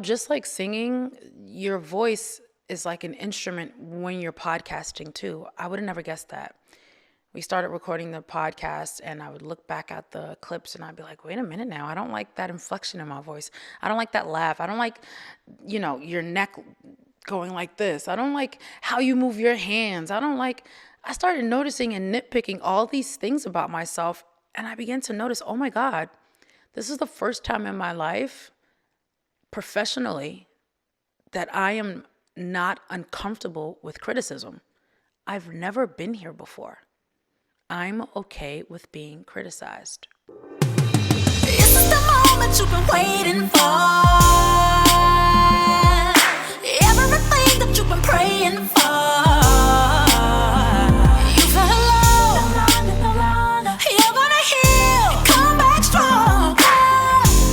Just like singing, your voice is like an instrument when you're podcasting too. I would have never guessed that. We started recording the podcast and I would look back at the clips and I'd be like, wait a minute now. I don't like that inflection in my voice. I don't like that laugh. I don't like, your neck going like this. I don't like how you move your hands. I started noticing and nitpicking all these things about myself. And I began to notice, oh my God, this is the first time in my life professionally that I am not uncomfortable with criticism. I've never been here before. I'm okay with being criticized. This is the moment you've been waiting for. Everything that you've been praying for. You feel alone. You're gonna heal and come back strong.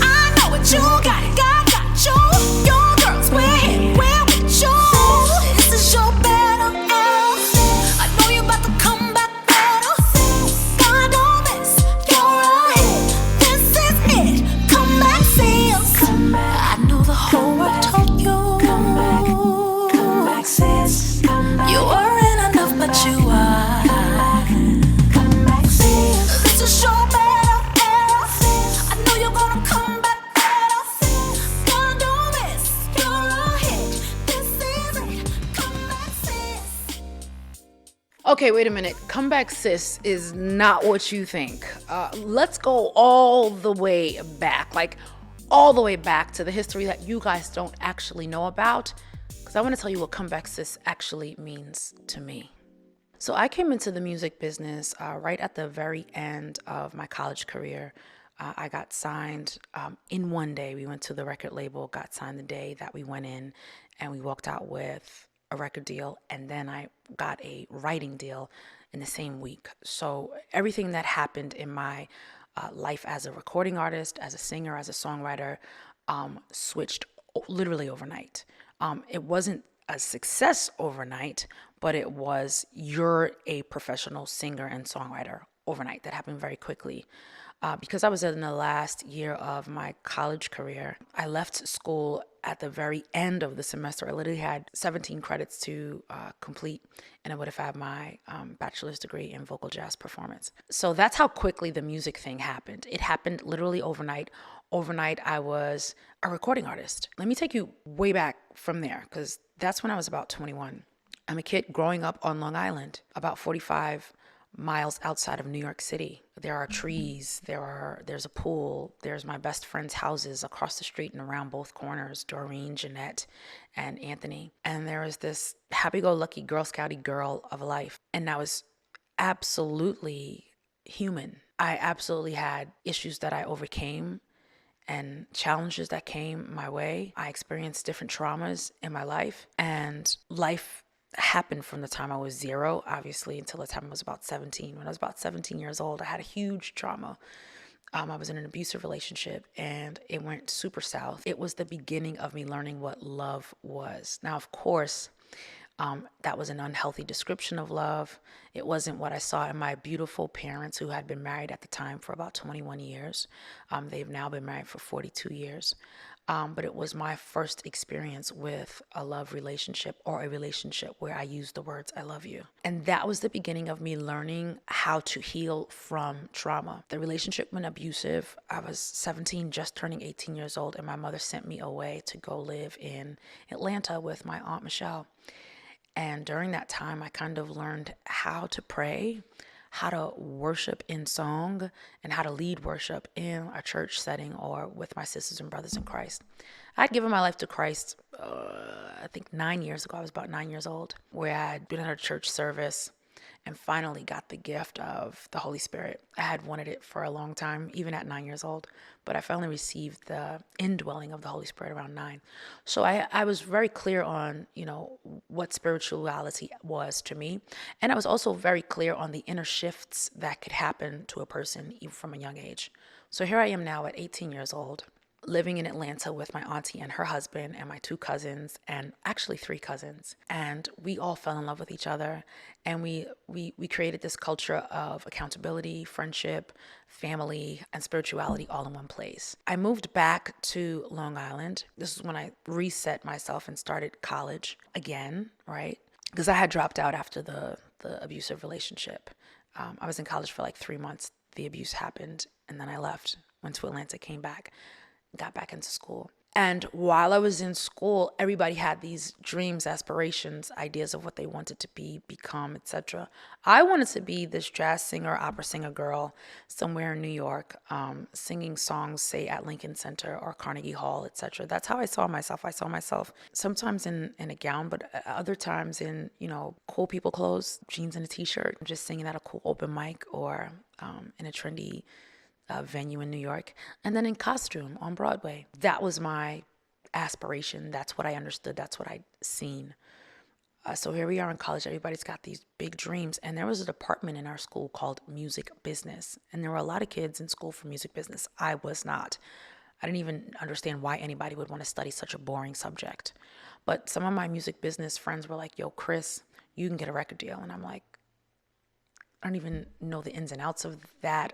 I know what you got. God got you. Your girls, we're here. We're with you. This is your battle. I know you're about to come back better. God don't miss. You're ahead. This is it. Come back, sis. I know the whole world told you. Come back, sis. You weren't enough, but you are. Come back, sis. This is your battle. I know you're gonna come back better. God don't miss. You're ahead. This is it. Come back, sis. Okay, wait a minute. Come Back Sis is not what you think. Let's go all the way back, like all the way back to the history that you guys don't actually know about, because I want to tell you what Come Back Sis actually means to me. So I came into the music business right at the very end of my college career. I got signed in one day. We went to the record label, got signed the day that we went in, and we walked out with a record deal. And then I got a writing deal in the same week. So everything that happened in my life as a recording artist, as a singer, as a songwriter, switched literally overnight. It wasn't a success overnight, but it was you're a professional singer and songwriter overnight. That happened very quickly. Because I was in the last year of my college career, I left school at the very end of the semester. I literally had 17 credits to complete, and I would have had my bachelor's degree in vocal jazz performance. So that's how quickly the music thing happened. It happened literally overnight. Overnight, I was a recording artist. Let me take you way back from there, because that's when I was about 21. I'm a kid growing up on Long Island, about 45 miles outside of New York City. There are trees, there's a pool, there's my best friends' houses across the street and around both corners, Doreen, Jeanette, and Anthony. And there was this happy-go-lucky Girl Scouty girl of a life. And I was absolutely human. I absolutely had issues that I overcame and challenges that came my way. I experienced different traumas in my life, and life happened from the time I was 0, obviously, until the time I was about 17. When I was about 17 years old, I had a huge trauma. I was in an abusive relationship and it went super south. It was the beginning of me learning what love was. Now, of course, that was an unhealthy description of love. It wasn't what I saw in my beautiful parents, who had been married at the time for about 21 years. They've now been married for 42 years. But it was my first experience with a love relationship, or a relationship where I used the words, I love you. And that was the beginning of me learning how to heal from trauma. The relationship went abusive. I was 17, just turning 18 years old, and my mother sent me away to go live in Atlanta with my Aunt Michele. And during that time, I kind of learned how to pray, how to worship in song, and how to lead worship in a church setting or with my sisters and brothers in Christ. I'd given my life to Christ, I think 9 years ago. I was about 9 years old, where I had been at a church service and finally got the gift of the Holy Spirit. I had wanted it for a long time, even at 9 years old, but I finally received the indwelling of the Holy Spirit around 9. So I was very clear on, what spirituality was to me. And I was also very clear on the inner shifts that could happen to a person even from a young age. So here I am now at 18 years old. living in Atlanta with my auntie and her husband and my 2 cousins, and actually 3 cousins. And we all fell in love with each other. And we created this culture of accountability, friendship, family, and spirituality all in one place. I moved back to Long Island. This is when I reset myself and started college again, right? Because I had dropped out after the abusive relationship. I was in college for like 3 months. The abuse happened, and then I left, went to Atlanta, came back, got back into school. And while I was in school, everybody had these dreams, aspirations, ideas of what they wanted to be, become, etc. I wanted to be this jazz singer, opera singer girl somewhere in New York, singing songs, say at Lincoln Center or Carnegie Hall, etc. That's how I saw myself. I saw myself sometimes in a gown, but other times in, cool people clothes, jeans and a t-shirt, just singing at a cool open mic or in a trendy venue in New York, and then in costume on Broadway. That was my aspiration. That's what I understood. That's what I'd seen. So here we are in college. Everybody's got these big dreams. And there was a department in our school called music business. And there were a lot of kids in school for music business. I was not. I didn't even understand why anybody would want to study such a boring subject. But some of my music business friends were like, yo, Chris, you can get a record deal. And I'm like, I don't even know the ins and outs of that.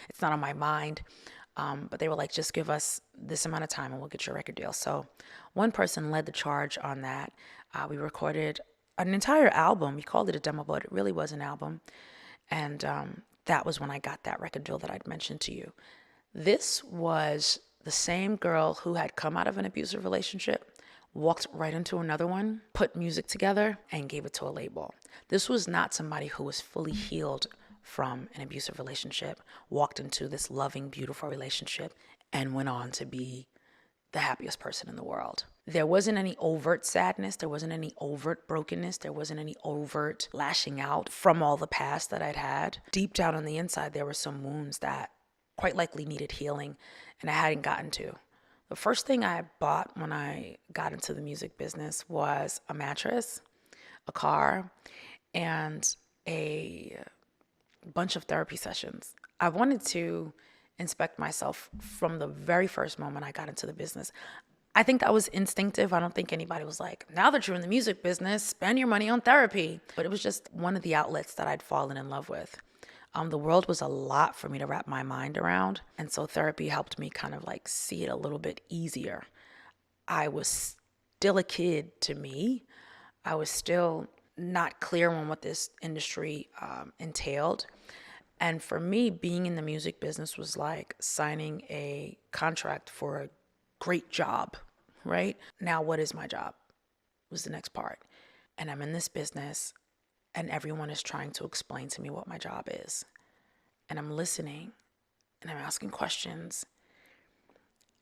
It's not on my mind. But they were like, just give us this amount of time and we'll get your record deal. So one person led the charge on that. We recorded an entire album. We called it a demo, but it really was an album. And that was when I got that record deal that I'd mentioned to you. This was the same girl who had come out of an abusive relationship, walked right into another one, put music together, and gave it to a label. This was not somebody who was fully healed from an abusive relationship, walked into this loving, beautiful relationship, and went on to be the happiest person in the world. There wasn't any overt sadness. There wasn't any overt brokenness. There wasn't any overt lashing out from all the past that I'd had. Deep down on the inside, there were some wounds that quite likely needed healing, and I hadn't gotten to. The first thing I bought when I got into the music business was a mattress, a car, and a bunch of therapy sessions. I wanted to inspect myself from the very first moment I got into the business. I think that was instinctive. I don't think anybody was like, now that you're in the music business, spend your money on therapy. But it was just one of the outlets that I'd fallen in love with. The world was a lot for me to wrap my mind around. And so therapy helped me kind of like see it a little bit easier. I was still a kid to me. I was still not clear on what this industry entailed. And for me, being in the music business was like signing a contract for a great job, right? Now, what is my job? Was the next part. And I'm in this business and everyone is trying to explain to me what my job is. And I'm listening and I'm asking questions.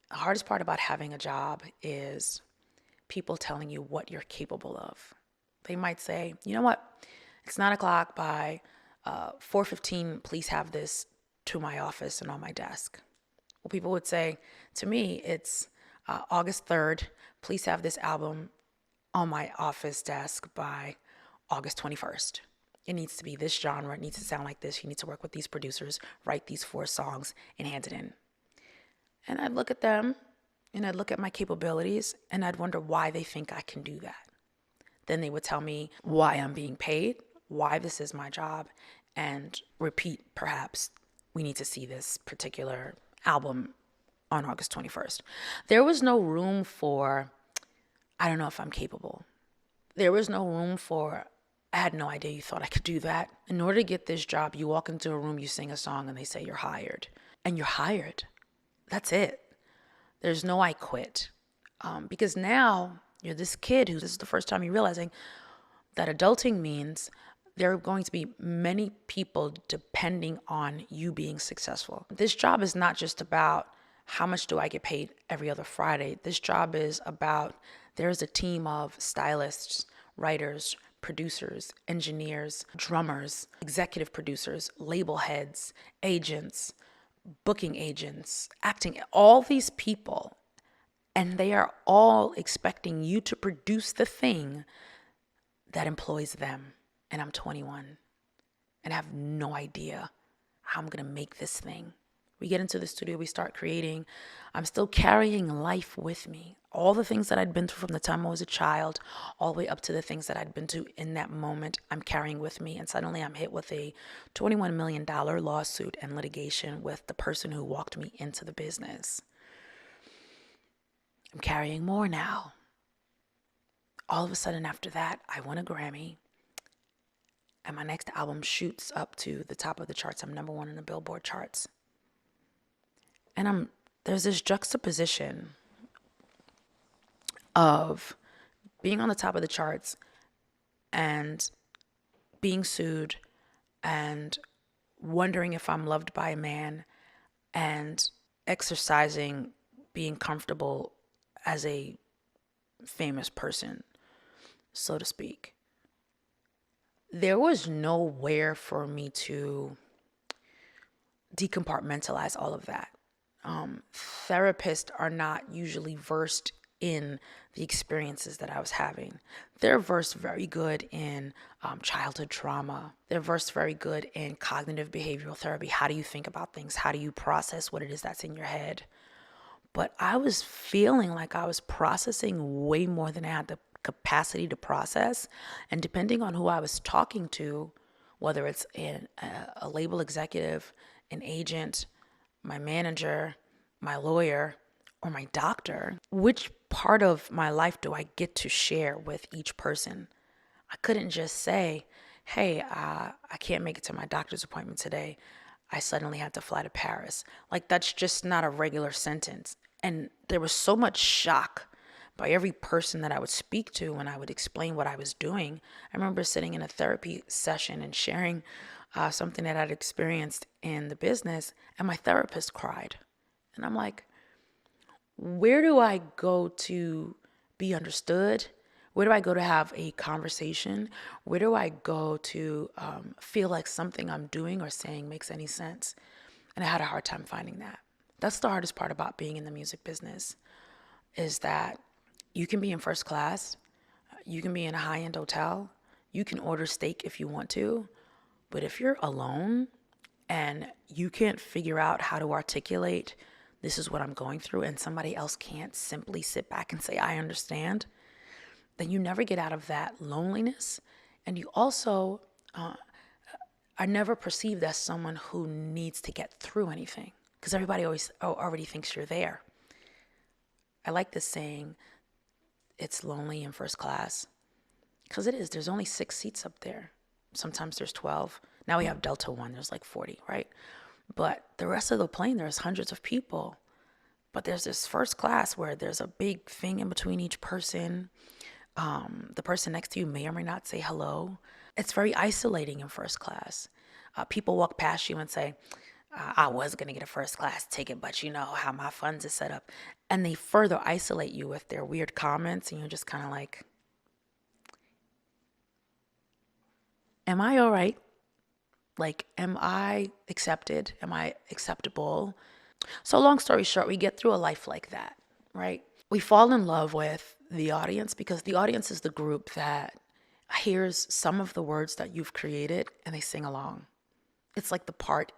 The hardest part about having a job is people telling you what you're capable of. They might say, you know what? It's 9:00 by 4:15, please have this to my office and on my desk. Well, people would say to me, it's August 3rd, please have this album on my office desk by August 21st. It needs to be this genre. It needs to sound like this. You need to work with these producers, write these 4 songs, and hand it in. And I'd look at them, and I'd look at my capabilities, and I'd wonder why they think I can do that. Then they would tell me why I'm being paid, why this is my job, and repeat, perhaps, we need to see this particular album on August 21st. There was no room for, I don't know if I'm capable. There was no room for, I had no idea you thought I could do that. In order to get this job, you walk into a room, you sing a song, and they say you're hired. And you're hired. That's it. There's no I quit. Because now you're this kid who, this is the first time you're realizing that adulting means there are going to be many people depending on you being successful. This job is not just about how much do I get paid every other Friday. This job is about, there's a team of stylists, writers, producers, engineers, drummers, executive producers, label heads, agents, booking agents, acting, all these people. And they are all expecting you to produce the thing that employs them. And I'm 21 and I have no idea how I'm going to make this thing. We get into the studio, we start creating. I'm still carrying life with me. All the things that I'd been through from the time I was a child, all the way up to the things that I'd been through in that moment, I'm carrying with me. And suddenly I'm hit with a $21 million lawsuit and litigation with the person who walked me into the business. I'm carrying more now. All of a sudden after that, I won a Grammy. And my next album shoots up to the top of the charts. I'm number 1 in the Billboard charts. And there's this juxtaposition of being on the top of the charts and being sued and wondering if I'm loved by a man and exercising being comfortable as a famous person, so to speak. There was nowhere for me to decompartmentalize all of that. Therapists are not usually versed in the experiences that I was having. They're versed very good in childhood trauma. They're versed very good in cognitive behavioral therapy. How do you think about things? How do you process what it is that's in your head? But I was feeling like I was processing way more than I had the capacity to process. And depending on who I was talking to, whether it's a label executive, an agent, my manager, my lawyer, or my doctor, which part of my life do I get to share with each person? I couldn't just say, hey, I can't make it to my doctor's appointment today. I suddenly had to fly to Paris. Like, that's just not a regular sentence. And there was so much shock by every person that I would speak to when I would explain what I was doing. I remember sitting in a therapy session and sharing something that I'd experienced in the business, and my therapist cried. And I'm like, where do I go to be understood? Where do I go to have a conversation? Where do I go to feel like something I'm doing or saying makes any sense? And I had a hard time finding that. That's the hardest part about being in the music business, is that you can be in first class, you can be in a high-end hotel, you can order steak if you want to, but if you're alone and you can't figure out how to articulate, this is what I'm going through, and somebody else can't simply sit back and say, I understand, then you never get out of that loneliness. And you also are never perceived as someone who needs to get through anything, because everybody already thinks you're there. I like this saying, it's lonely in first class, because it is. There's only 6 seats up there. Sometimes there's 12. Now we have Delta One, there's like 40, right? But the rest of the plane, there's hundreds of people. But there's this first class where there's a big thing in between each person. The person next to you may or may not say hello. It's very isolating in first class. People walk past you and say, I was going to get a first class ticket, but you know how my funds is set up. And they further isolate you with their weird comments, and you're just kind of like, am I all right? Like, am I accepted? Am I acceptable? So long story short, we get through a life like that, right? We fall in love with the audience, because the audience is the group that hears some of the words that you've created and they sing along. It's like the part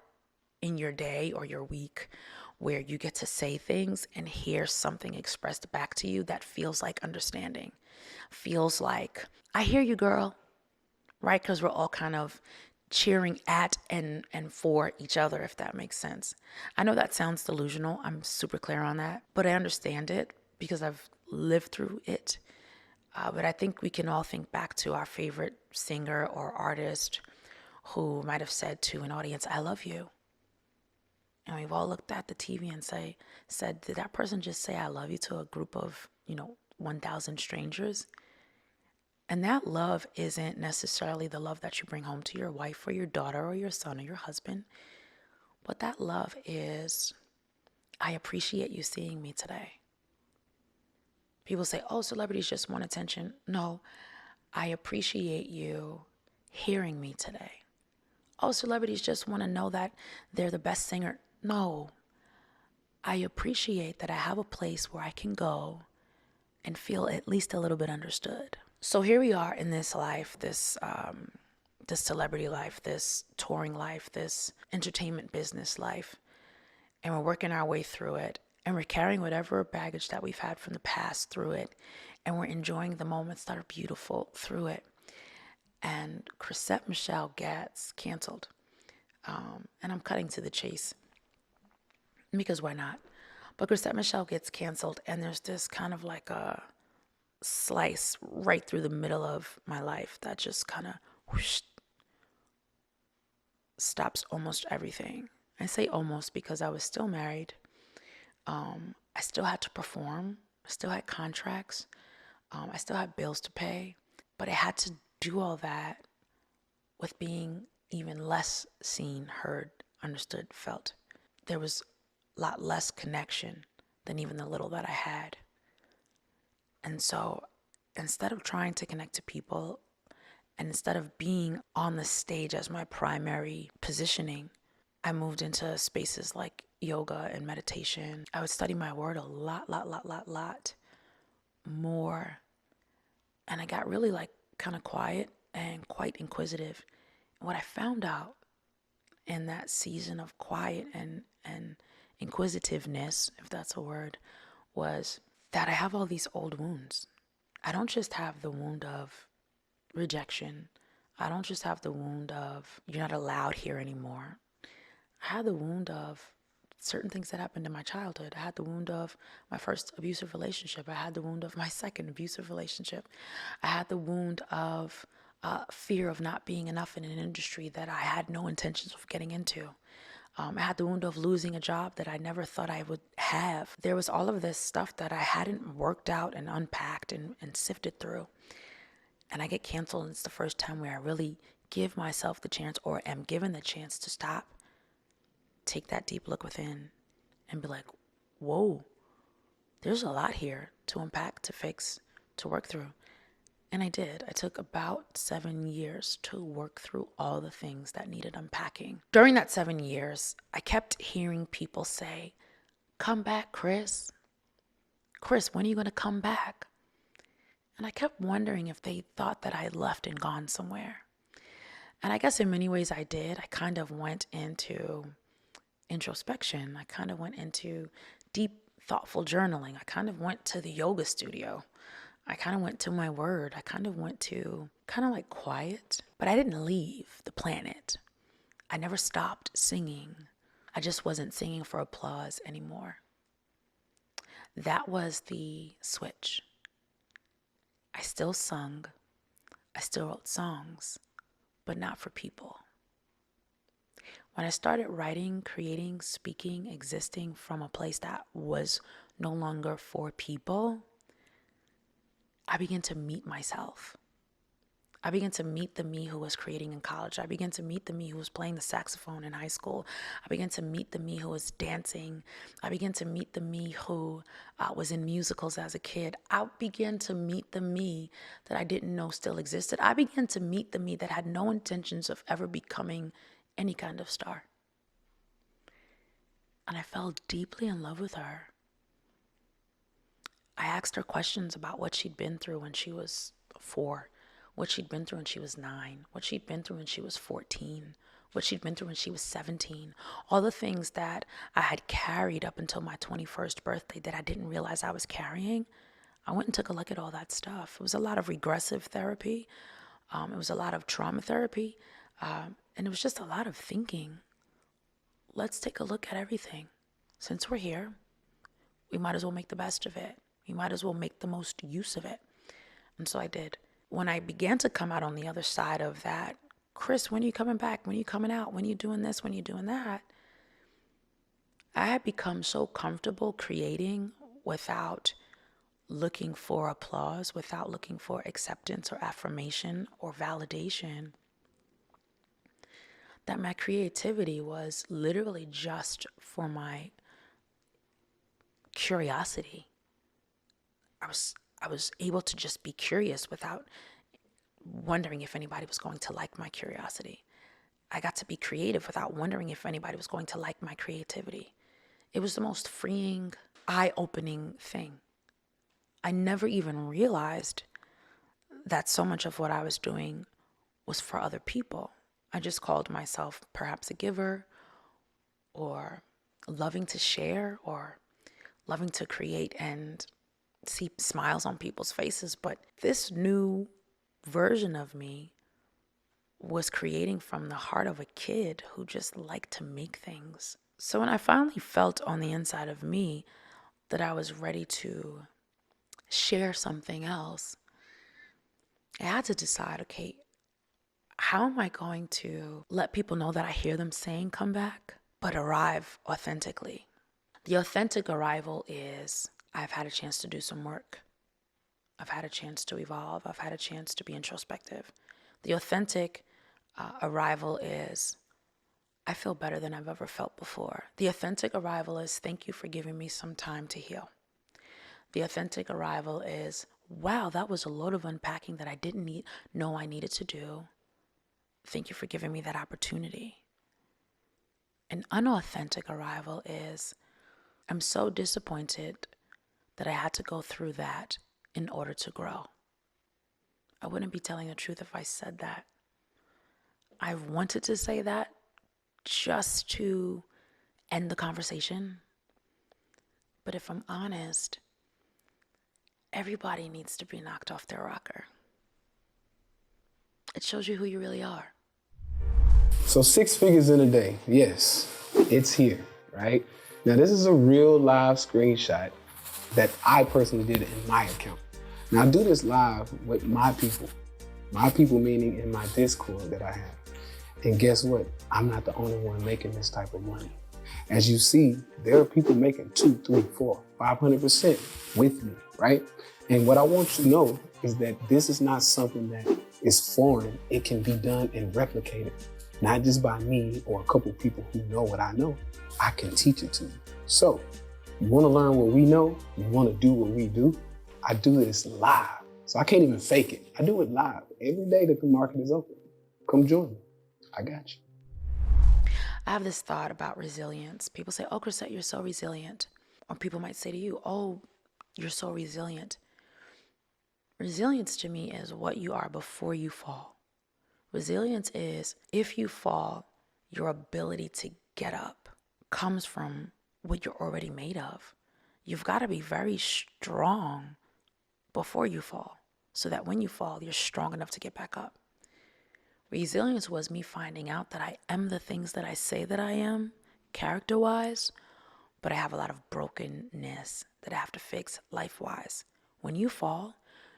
in your day or your week where you get to say things and hear something expressed back to you that feels like understanding, feels like, I hear you, girl, right? Because we're all kind of cheering at and for each other, if that makes sense. I know that sounds delusional. I'm super clear on that, but I understand it because I've lived through it. But I think we can all think back to our favorite singer or artist who might have said to an audience, I love you. And we've all looked at the TV and said, did that person just say I love you to a group of, 1,000 strangers? And that love isn't necessarily the love that you bring home to your wife or your daughter or your son or your husband. But that love is, I appreciate you seeing me today. People say, oh, celebrities just want attention. No, I appreciate you hearing me today. Oh, celebrities just want to know that they're the best singer. No, I appreciate that I have a place where I can go and feel at least a little bit understood. So here we are in this life, this celebrity life, this touring life, this entertainment business life. and we're working our way through it, and we're carrying whatever baggage that we've had from the past through it, and we're enjoying the moments that are beautiful through it. And Chrisette Michele gets canceled. And I'm cutting to the chase because why not? But Chrisette Michele gets canceled, and there's this kind of like a slice right through the middle of my life that just kind of whoosh, stops almost everything. I say almost because I was still married. I still had to perform. I still had contracts. I still had bills to pay. But I had to do all that with being even less seen, heard, understood, felt. There was a lot less connection than even the little that I had. And so instead of trying to connect to people, and instead of being on the stage as my primary positioning, I moved into spaces like yoga and meditation. I would study my word a lot more. And I got really like kind of quiet and quite inquisitive. And what I found out in that season of quiet and inquisitiveness, if that's a word, was that I have all these old wounds. I don't just have the wound of rejection. I don't just have the wound of you're not allowed here anymore. I had the wound of certain things that happened in my childhood. I had the wound of my first abusive relationship. I had the wound of my second abusive relationship. I had the wound of fear of not being enough in an industry that I had no intentions of getting into. I had the wound of losing a job that I never thought I would have. There was all of this stuff that I hadn't worked out and unpacked and sifted through. And I get canceled, and it's the first time where I really give myself the chance, or am given the chance, to stop, take that deep look within, and be like, whoa, there's a lot here to unpack, to fix, to work through. And I did. I took about 7 years to work through all the things that needed unpacking. During that 7 years, I kept hearing people say, come back, Chris. Chris, when are you going to come back? And I kept wondering if they thought that I had left and gone somewhere. And I guess in many ways I did. I kind of went into introspection. I kind of went into deep, thoughtful journaling. I kind of went to the yoga studio. I kind of went to my word. I kind of went to kind of like quiet. But I didn't leave the planet. I never stopped singing. I just wasn't singing for applause anymore. That was the switch. I still sung, I still wrote songs, but not for people. When I started writing, creating, speaking, existing from a place that was no longer for people, I began to meet myself. I began to meet the me who was creating in college. I began to meet the me who was playing the saxophone in high school. I began to meet the me who was dancing. I began to meet the me who was in musicals as a kid. I began to meet the me that I didn't know still existed. I began to meet the me that had no intentions of ever becoming any kind of star. And I fell deeply in love with her. I asked her questions about what she'd been through when she was 4. What she'd been through when she was 9, what she'd been through when she was 14, what she'd been through when she was 17, all the things that I had carried up until my 21st birthday that I didn't realize I was carrying. I went and took a look at all that stuff. It was a lot of regressive therapy. It was a lot of trauma therapy. And it was just a lot of thinking. Let's take a look at everything. Since we're here, we might as well make the best of it. We might as well make the most use of it. And so I did. When I began to come out on the other side of that, Chris, when are you coming back? When are you coming out? When are you doing this? When are you doing that? I had become so comfortable creating without looking for applause, without looking for acceptance or affirmation or validation, that my creativity was literally just for my curiosity. I was able to just be curious without wondering if anybody was going to like my curiosity. I got to be creative without wondering if anybody was going to like my creativity. It was the most freeing, eye-opening thing. I never even realized that so much of what I was doing was for other people. I just called myself perhaps a giver or loving to share or loving to create and see smiles on people's faces. But this new version of me was creating from the heart of a kid who just liked to make things. So when I finally felt on the inside of me that I was ready to share something else, I had to decide, okay, how am I going to let people know that I hear them saying come back, but arrive authentically? The authentic arrival is I've had a chance to do some work. I've had a chance to evolve. I've had a chance to be introspective. The authentic arrival is I feel better than I've ever felt before. The authentic arrival is thank you for giving me some time to heal. The authentic arrival is wow, that was a load of unpacking that I didn't know I needed to do. Thank you for giving me that opportunity. An unauthentic arrival is I'm so disappointed that I had to go through that in order to grow. I wouldn't be telling the truth if I said that. I wanted to say that just to end the conversation. But if I'm honest, everybody needs to be knocked off their rocker. It shows you who you really are. So 6 figures in a day, yes, it's here, right? Now this is a real live screenshot that I personally did in my account. Now I do this live with my people meaning in my Discord that I have. And guess what? I'm not the only one making this type of money. As you see, there are people making 2, 3, 4, 500% with me, right? And what I want you to know is that this is not something that is foreign. It can be done and replicated, not just by me or a couple people who know what I know. I can teach it to you. So you want to learn what we know, you want to do what we do, I do this live. So I can't even fake it. I do it live every day that the market is open. Come join me. I got you. I have this thought about resilience. People say, oh, Chrisette, you're so resilient. Or people might say to you, oh, you're so resilient. Resilience to me is what you are before you fall. Resilience is if you fall, your ability to get up comes from what you're already made of. You've got to be very strong before you fall so that when you fall, you're strong enough to get back up. Resilience was me finding out that I am the things that I say that I am, character-wise, but I have a lot of brokenness that I have to fix life-wise. When you fall,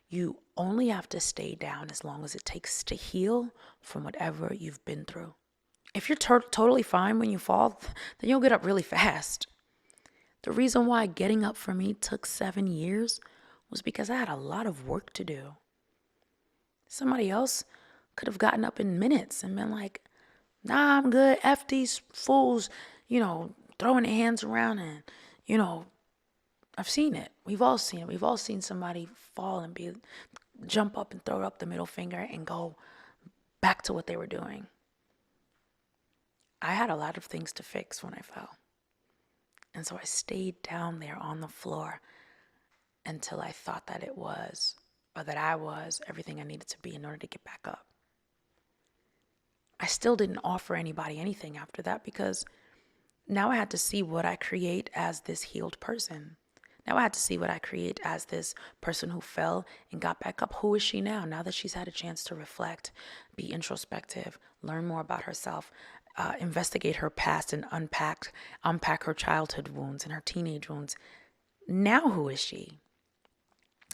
you only have to stay down as long as it takes to heal from whatever you've been through. If you're totally fine when you fall, then you'll get up really fast. The reason why getting up for me took 7 years was because I had a lot of work to do. Somebody else could have gotten up in minutes and been like, nah, I'm good. F these fools, throwing their hands around and, I've seen it. We've all seen it. We've all seen somebody fall and jump up and throw up the middle finger and go back to what they were doing. I had a lot of things to fix when I fell. And so I stayed down there on the floor until I thought that it was, or that I was, everything I needed to be in order to get back up. I still didn't offer anybody anything after that because now I had to see what I create as this healed person. Now I had to see what I create as this person who fell and got back up. Who is she now that she's had a chance to reflect, be introspective, learn more about herself, investigate her past and unpack her childhood wounds and her teenage wounds. Now who is she?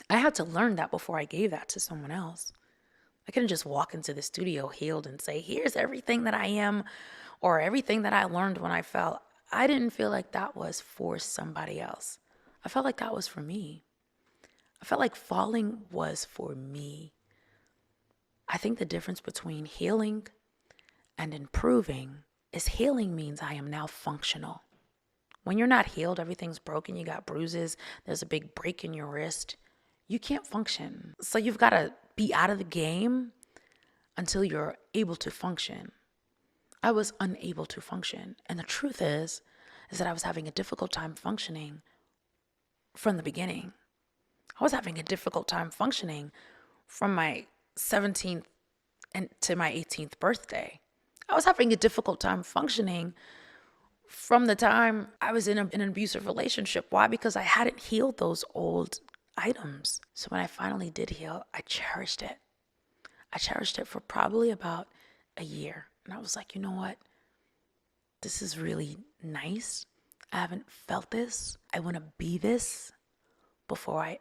I had to learn that before I gave that to someone else. I couldn't just walk into the studio healed and say, here's everything that I am or everything that I learned when I fell. I didn't feel like that was for somebody else. I felt like that was for me. I felt like falling was for me. I think the difference between healing and improving is healing means I am now functional. When you're not healed, everything's broken, you got bruises, there's a big break in your wrist, you can't function. So you've got to be out of the game until you're able to function. I was unable to function. And the truth is that I was having a difficult time functioning from the beginning. I was having a difficult time functioning from my 17th and to my 18th birthday. I was having a difficult time functioning from the time I was in an abusive relationship. Why? Because I hadn't healed those old items. So when I finally did heal, I cherished it. I cherished it for probably about a year. And I was like, you know what? This is really nice. I haven't felt this. I want to be this before I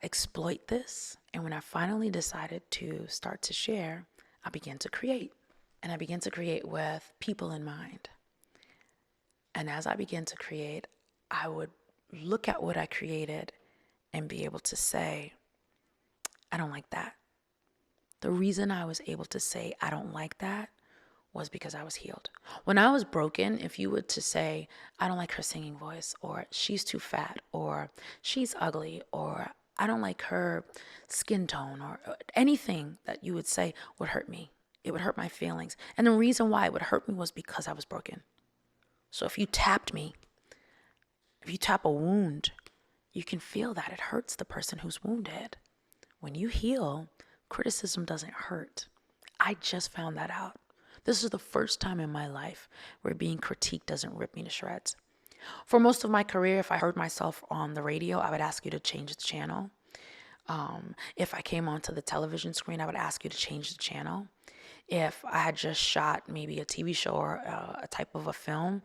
exploit this. And when I finally decided to start to share, I began to create. And I began to create with people in mind. And as I began to create, I would look at what I created and be able to say, I don't like that. The reason I was able to say, I don't like that, was because I was healed. When I was broken, if you were to say, I don't like her singing voice, or she's too fat, or she's ugly, or I don't like her skin tone, or anything that you would say would hurt me. It would hurt my feelings. And the reason why it would hurt me was because I was broken. So if you tapped me, if you tap a wound, you can feel that it hurts the person who's wounded. When you heal, criticism doesn't hurt. I just found that out. This is the first time in my life where being critiqued doesn't rip me to shreds. For most of my career, if I heard myself on the radio, I would ask you to change the channel. If I came onto the television screen, I would ask you to change the channel. If I had just shot maybe a TV show or a type of a film,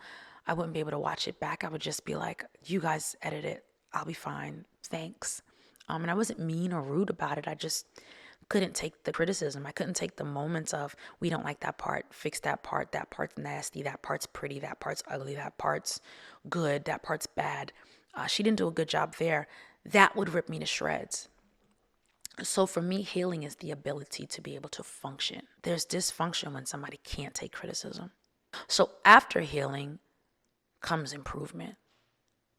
I wouldn't be able to watch it back. I would just be like, you guys edit it. I'll be fine. Thanks. And I wasn't mean or rude about it. I just couldn't take the criticism. I couldn't take the moments of, we don't like that part, fix that part's nasty, that part's pretty, that part's ugly, that part's good, that part's bad. She didn't do a good job there. That would rip me to shreds. So for me, healing is the ability to be able to function. There's dysfunction when somebody can't take criticism. So after healing comes improvement.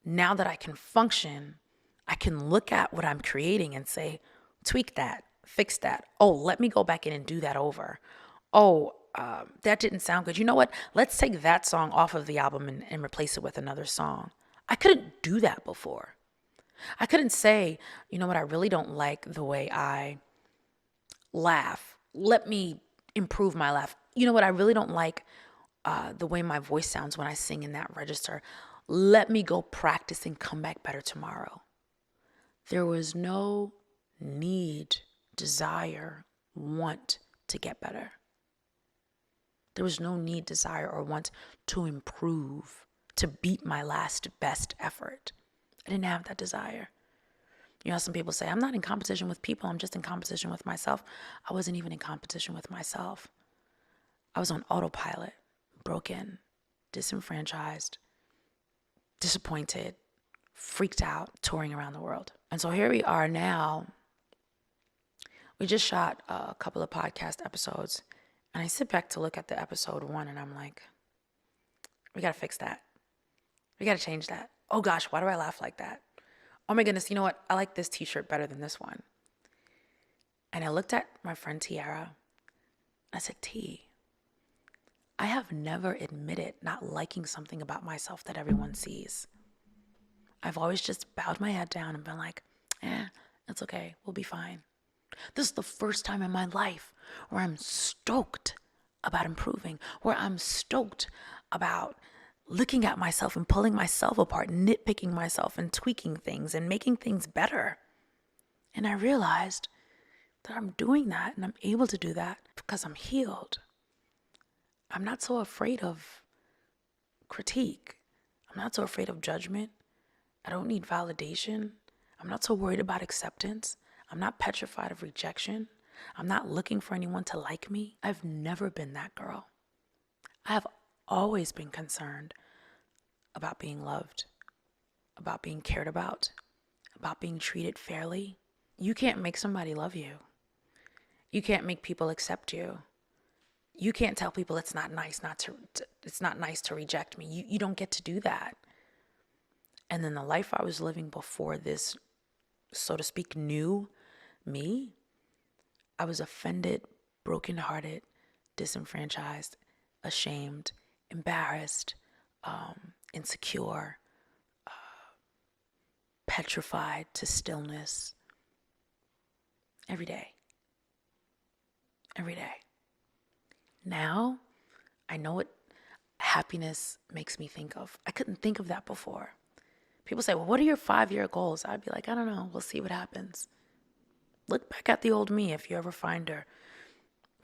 Now that I can function, I can look at what I'm creating and say, tweak that, fix that. Oh, let me go back in and do that over. Oh, that didn't sound good. You know what? Let's take that song off of the album and replace it with another song. I couldn't do that before. I couldn't say, you know what, I really don't like the way I laugh. Let me improve my laugh. You know what, I really don't like the way my voice sounds when I sing in that register. Let me go practice and come back better tomorrow. There was no need, desire, want to get better. There was no need, desire, or want to improve, to beat my last best effort. I didn't have that desire. You know, some people say, I'm not in competition with people, I'm just in competition with myself. I wasn't even in competition with myself. I was on autopilot, broken, disenfranchised, disappointed, freaked out, touring around the world. And so here we are now. We just shot a couple of podcast episodes, and I sit back to look at the episode 1, and I'm like, we got to fix that. We got to change that. Oh gosh, why do I laugh like that? Oh my goodness, you know what? I like this t-shirt better than this one. And I looked at my friend Tiara. I said, T, I have never admitted not liking something about myself that everyone sees. I've always just bowed my head down and been like, it's okay, we'll be fine. This is the first time in my life where I'm stoked about improving, where I'm stoked about looking at myself and pulling myself apart, nitpicking myself and tweaking things and making things better. And I realized that I'm doing that and I'm able to do that because I'm healed. I'm not so afraid of critique. I'm not so afraid of judgment. I don't need validation. I'm not so worried about acceptance. I'm not petrified of rejection. I'm not looking for anyone to like me. I've never been that girl. I have always been concerned about being loved, about being cared about being treated fairly. You can't make somebody love you. You can't make people accept you. You can't tell people it's not nice to reject me. You don't get to do that. And then the life I was living before this, so to speak, new me, I was offended, brokenhearted, disenfranchised, ashamed, embarrassed, insecure, petrified to stillness every day. Every day. Now, I know it. happiness makes me think of. I couldn't think of that before. People say, well, what are your 5-year goals? I'd be like, I don't know. We'll see what happens. Look back at the old me if you ever find her.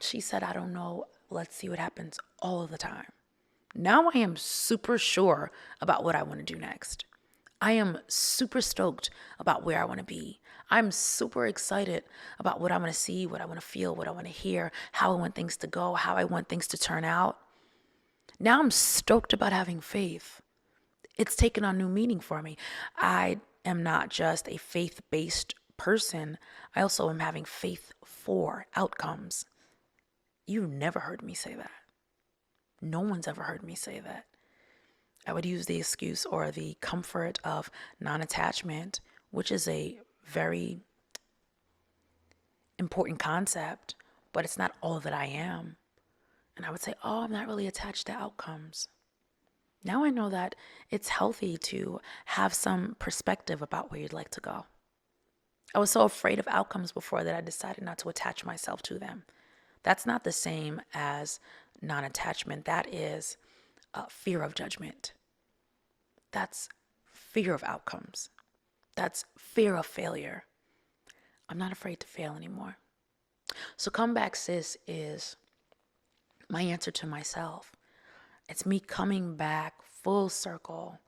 She said, I don't know. Let's see what happens all of the time. Now I am super sure about what I want to do next. I am super stoked about where I want to be. I'm super excited about what I want to see, what I want to feel, what I want to hear, how I want things to go, how I want things to turn out. Now I'm stoked about having faith. It's taken on new meaning for me. I am not just a faith-based person. I also am having faith for outcomes. You've never heard me say that. No one's ever heard me say that. I would use the excuse or the comfort of non-attachment, which is a very important concept, but it's not all that I am. And I would say, oh, I'm not really attached to outcomes. Now I know that it's healthy to have some perspective about where you'd like to go. I was so afraid of outcomes before that I decided not to attach myself to them. That's not the same as non-attachment. That is fear of judgment. That's fear of outcomes. That's fear of failure. I'm not afraid to fail anymore. So Come Back Sis is my answer to myself. It's me coming back full circle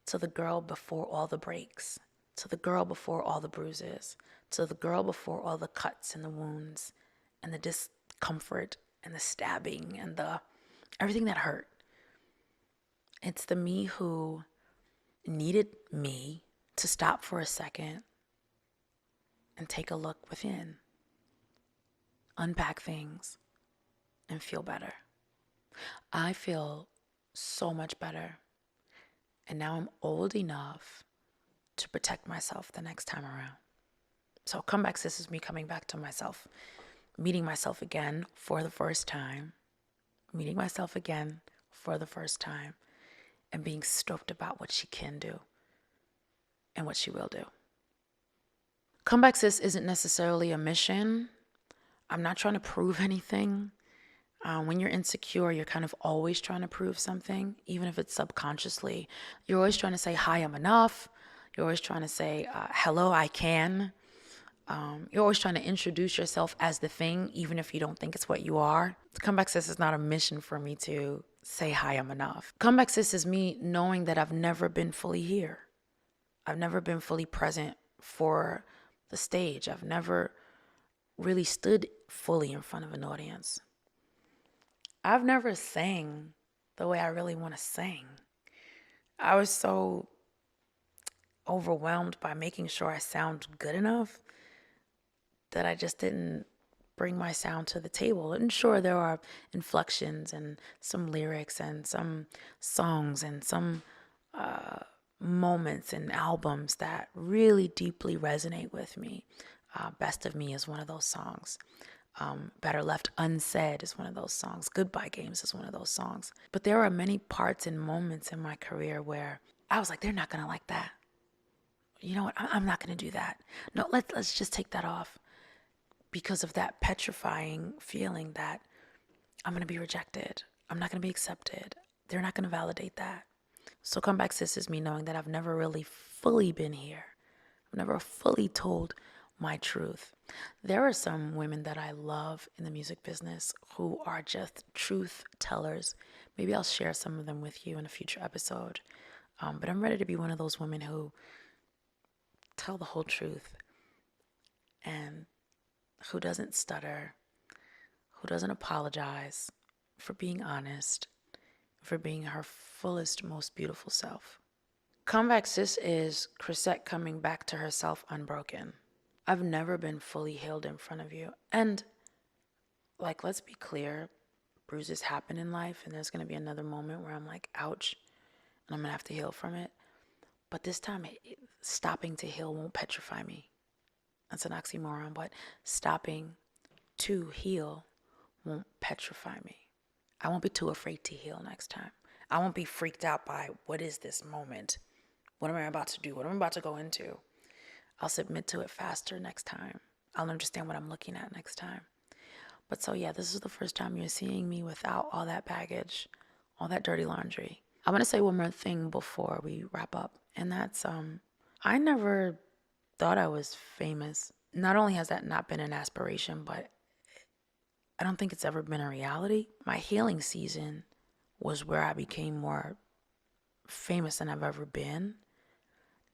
to the girl before all the breaks, to the girl before all the bruises, to the girl before all the cuts and the wounds and the discomfort and the stabbing and the everything that hurt. It's the me who needed me to stop for a second and take a look within, unpack things, and feel better. I feel so much better. And now I'm old enough to protect myself the next time around. So Come Back Sis is me coming back to myself, meeting myself again for the first time, and being stoked about what she can do and what she will do. Come Back Sis isn't necessarily a mission. I'm not trying to prove anything. When you're insecure, you're kind of always trying to prove something, even if it's subconsciously. You're always trying to say, hi, I'm enough. You're always trying to say, hello, I can. You're always trying to introduce yourself as the thing, even if you don't think it's what you are. Come Back Sis is not a mission for me to say, hi, I'm enough. Come Back Sis is me knowing that I've never been fully here. I've never been fully present for the stage. I've never really stood fully in front of an audience. I've never sang the way I really want to sing. I was so overwhelmed by making sure I sound good enough that I just didn't bring my sound to the table. And sure, there are inflections and some lyrics and some songs and some moments and albums that really deeply resonate with me. Best of Me is one of those songs. Better Left Unsaid is one of those songs. Goodbye Games is one of those songs. But there are many parts and moments in my career where I was like, they're not going to like that. You know what? I'm not going to do that. No, let's just take that off. Because of that petrifying feeling that I'm going to be rejected. I'm not going to be accepted. They're not going to validate that. So Come Back Sis is me knowing that I've never really fully been here. I've never fully told my truth. There are some women that I love in the music business who are just truth tellers. Maybe I'll share some of them with you in a future episode. But I'm ready to be one of those women who tell the whole truth and who doesn't stutter, who doesn't apologize for being honest, for being her fullest, most beautiful self. Come Back Sis is Chrisette coming back to herself unbroken. I've never been fully healed in front of you. And, let's be clear, bruises happen in life, and there's going to be another moment where I'm like, ouch, and I'm going to have to heal from it. But this time, stopping to heal won't petrify me. That's an oxymoron, but stopping to heal won't petrify me. I won't be too afraid to heal next time. I won't be freaked out by, what is this moment? What am I about to do? What am I about to go into? I'll submit to it faster next time. I'll understand what I'm looking at next time. But so yeah, this is the first time you're seeing me without all that baggage, all that dirty laundry. I want to say one more thing before we wrap up, and that's I never thought I was famous. Not only has that not been an aspiration, but I don't think it's ever been a reality. My healing season was where I became more famous than I've ever been.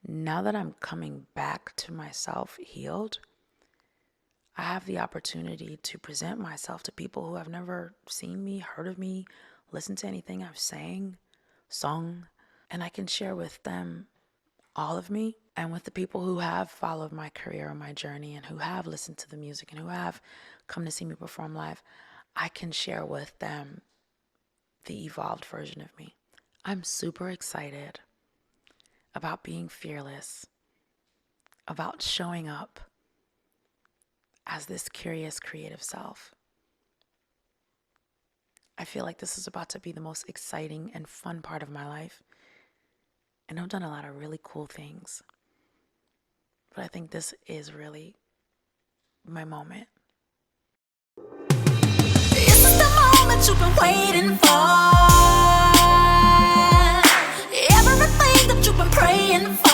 Now that I'm coming back to myself healed, I have the opportunity to present myself to people who have never seen me, heard of me, listened to anything I've sung, and I can share with them all of me. And with the people who have followed my career and my journey and who have listened to the music and who have come to see me perform live, I can share with them the evolved version of me. I'm super excited about being fearless, about showing up as this curious, creative self. I feel like this is about to be the most exciting and fun part of my life. And I've done a lot of really cool things. But I think this is really my moment. This is the moment you've been waiting for. Everything that you've been praying for.